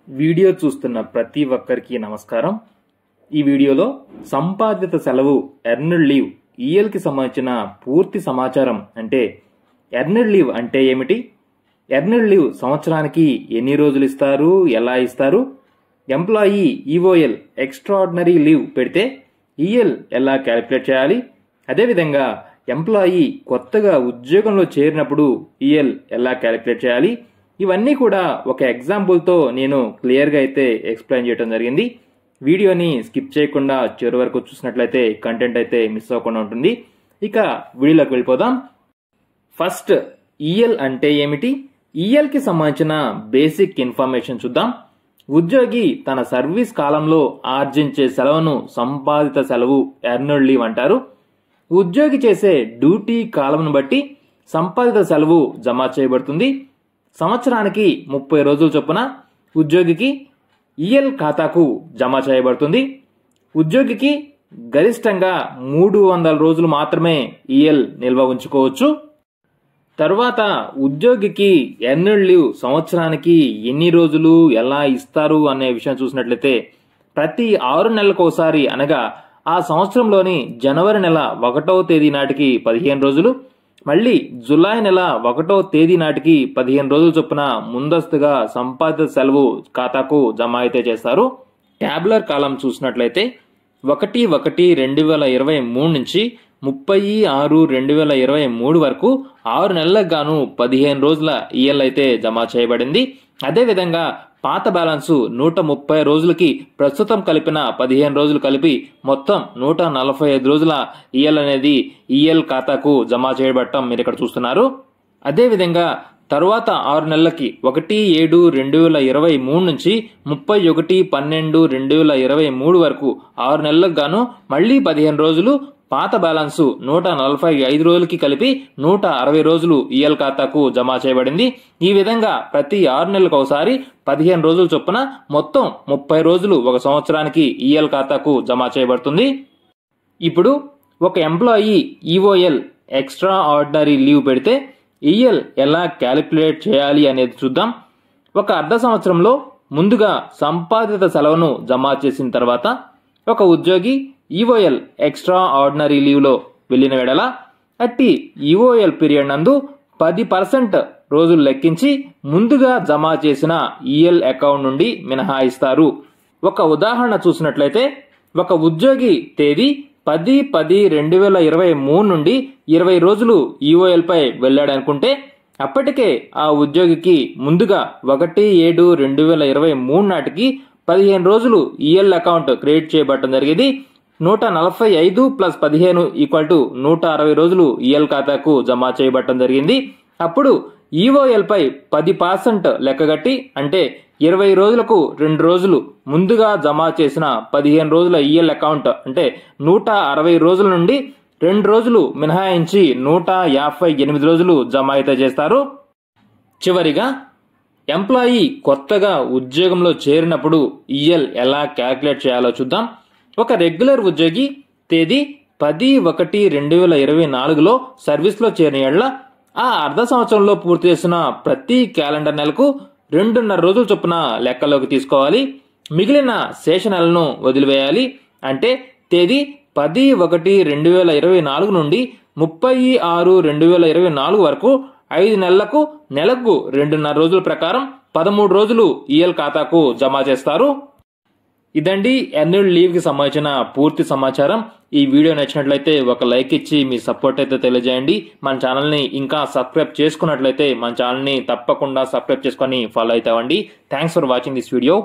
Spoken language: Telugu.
వీడియో చూస్తున్న ప్రతి ఒక్కరికి నమస్కారం. ఈ వీడియోలో సంపాదిత సెలవు ఎర్న్డ్ లీవ్ ఈఎల్ కి సంబంధించిన పూర్తి సమాచారం, అంటే ఎర్న్డ్ లీవ్ అంటే ఏమిటి, ఎర్న్డ్ లీవ్ సంవత్సరానికి ఎన్ని రోజులు ఇస్తారు, ఎలా ఇస్తారు, ఎంప్లాయీ ఈఓఎల్ ఎక్స్ట్రాఆర్డినరీ లీవ్ పెడితే ఈఎల్ ఎలా క్యాలిక్యులేట్ చేయాలి, అదేవిధంగా ఎంప్లాయీ కొత్తగా ఉద్యోగంలో చేరినప్పుడు ఈఎల్ ఎలా క్యాలిక్యులేట్ చేయాలి, ఇవన్నీ కూడా ఒక ఎగ్జాంపుల్తో నేను క్లియర్గా అయితే ఎక్స్ప్లెయిన్ చేయడం జరిగింది. వీడియోని స్కిప్ చేయకుండా చివరి వరకు చూసినట్లయితే కంటెంట్ అయితే మిస్ అవ్వకుండా ఉంటుంది. ఇక వీడియోలోకి వెళ్ళిపోదాం. ఫస్ట్, ఈఎల్ అంటే ఏమిటి, ఈఎల్ కి సంబంధించిన బేసిక్ ఇన్ఫర్మేషన్ చూద్దాం. ఉద్యోగి తన సర్వీస్ కాలంలో ఆర్జించే సెలవును సంపాదిత సెలవు ఎర్న్డ్ లీవ్ అంటారు. ఉద్యోగి చేసే డ్యూటీ కాలంను బట్టి సంపాదిత సెలవు జమ చేయబడుతుంది. సంవత్సరానికి 30 రోజుల చొప్పున ఉద్యోగికి ఈఎల్ ఖాతాకు జమ చేయబడుతుంది. ఉద్యోగికి గరిష్టంగా 300 రోజులు మాత్రమే ఈఎల్ నిల్వ ఉంచుకోవచ్చు. తరువాత ఉద్యోగికి ఎర్న్డ్ లీవ్ సంవత్సరానికి ఎన్ని రోజులు ఎలా ఇస్తారు అనే విషయం చూసినట్లయితే ప్రతి 6 నెలలకు ఒకసారి, అనగా ఆ సంవత్సరంలోని జనవరి నెల 1వ తేదీ నాటికి 15 రోజులు, మళ్ళీ జులై నెల 1వ తేదీ నాటికి 15 రోజుల చొప్పున ముందస్తుగా సంపాదిత సెలవు ఖాతాకు జమ అయితే చేస్తారు. ట్యాబులర్ కాలం చూసినట్లయితే 1/1/2023 నుంచి 30/6/2023 వరకు 6 నెలలకు గాను 15 రోజుల ఈఎల్ అయితే జమ చేయబడింది. అదేవిధంగా పాత బ్యాలెన్స్ 130 రోజులకి ప్రస్తుతం కలిపిన 15 రోజులు కలిపి మొత్తం 145 రోజుల ఈఎల్ అనేది ఈఎల్ ఖాతాకు జమ చేయబడటం మీరు ఇక్కడ చూస్తున్నారు. అదేవిధంగా తరువాత 6 నెలలకి 1/7/2023 నుంచి 31/12/2023 వరకు 6 నెలలకు గాను మళ్లీ 15 రోజులు, పాత బ్యాలెన్స్ 145 రోజులకి కలిపి 160 రోజులు ఈఎల్ ఖాతాకు జమ చేయబడింది. ఈ విధంగా ప్రతి 6 నెలలకు ఒకసారి 15 రోజుల చొప్పున మొత్తం 30 రోజులు ఒక సంవత్సరానికి ఈఎల్ ఖాతాకు జమ చేయబడుతుంది. ఇప్పుడు ఒక employee EOL extra ordinary leave పెడితే ఈఎల్ ఎలా క్యాలిక్యులేట్ చేయాలి అనేది చూద్దాం. ఒక అర్ధ సంవత్సరంలో ముందుగా సంపాదిత సెలవును జమ చేసిన తర్వాత ఒక ఉద్యోగి ఈఓఎల్ ఎక్స్ట్రా ఆర్డినరీ లీవ్ లో వెళ్లిన వేళ అట్టి ఈఓఎల్ పీరియడ్ నందు 10% రోజులు లెక్కించి ముందుగా జమ చేసిన ఈఎల్ అకౌంట్ నుండి మినహాయిస్తారు. ఒక ఉదాహరణ చూసినట్లయితే ఒక ఉద్యోగి తేదీ 10/10/2023 నుండి 20 రోజులు ఈఓఎల్ పై వెళ్ళాడనుకుంటే అప్పటికే ఆ ఉద్యోగికి ముందుగా 1/7/2023 నాటికి 15 రోజులు ఈఎల్ అకౌంట్ క్రియేట్ చేయబడటం జరిగింది. 145 + 15 = 160 రోజులు ఈఎల్ ఖాతాకు జమ చేయబడటం జరిగింది. అప్పుడు ఈఓఎల్ పై 10% లెక్కగట్టి, అంటే 20 రోజులకు 2 రోజులు ముందుగా జమ చేసిన 15 రోజుల ఈఎల్ అకౌంట్, అంటే 160 రోజుల నుండి 2 రోజులు మినహాయించి 158 రోజులు జమ అయితే చేస్తారు. చివరిగా ఎంప్లాయీ కొత్తగా ఉద్యోగంలో చేరినప్పుడు ఈఎల్ ఎలా క్యాలిక్యులేట్ చేయాలో చూద్దాం. ఒక రెగ్యులర్ ఉద్యోగి తేదీ 10/1/2024లో సర్వీస్లో చేరిన ఏళ్ల ఆ అర్ధ సంవత్సరంలో పూర్తి చేసిన ప్రతి క్యాలెండర్ నెలకు 2.5 రోజుల చొప్పున లెక్కలోకి తీసుకోవాలి. మిగిలిన శేష నెలను వదిలివేయాలి. అంటే తేదీ 10/1/2024 నుండి 30/6/2024 వరకు 5 నెలలకు నెలకు 2.5 రోజుల ప్రకారం 13 రోజులు ఈఎల్ ఖాతాకు జమ చేస్తారు. ఇదండి ఎర్న్డ్ లీవ్ కి సంబంధించిన పూర్తి సమాచారం. ఈ వీడియో నచ్చినట్లయితే ఒక లైక్ ఇచ్చి మీ సపోర్ట్ అయితే తెలియజేయండి. మన ఛానల్ ని ఇంకా సబ్స్క్రైబ్ చేసుకున్నట్లయితే మన ఛానల్ ని తప్పకుండా సబ్స్క్రైబ్ చేసుకొని ఫాలో అవుతామండి. Thanks for watching this video.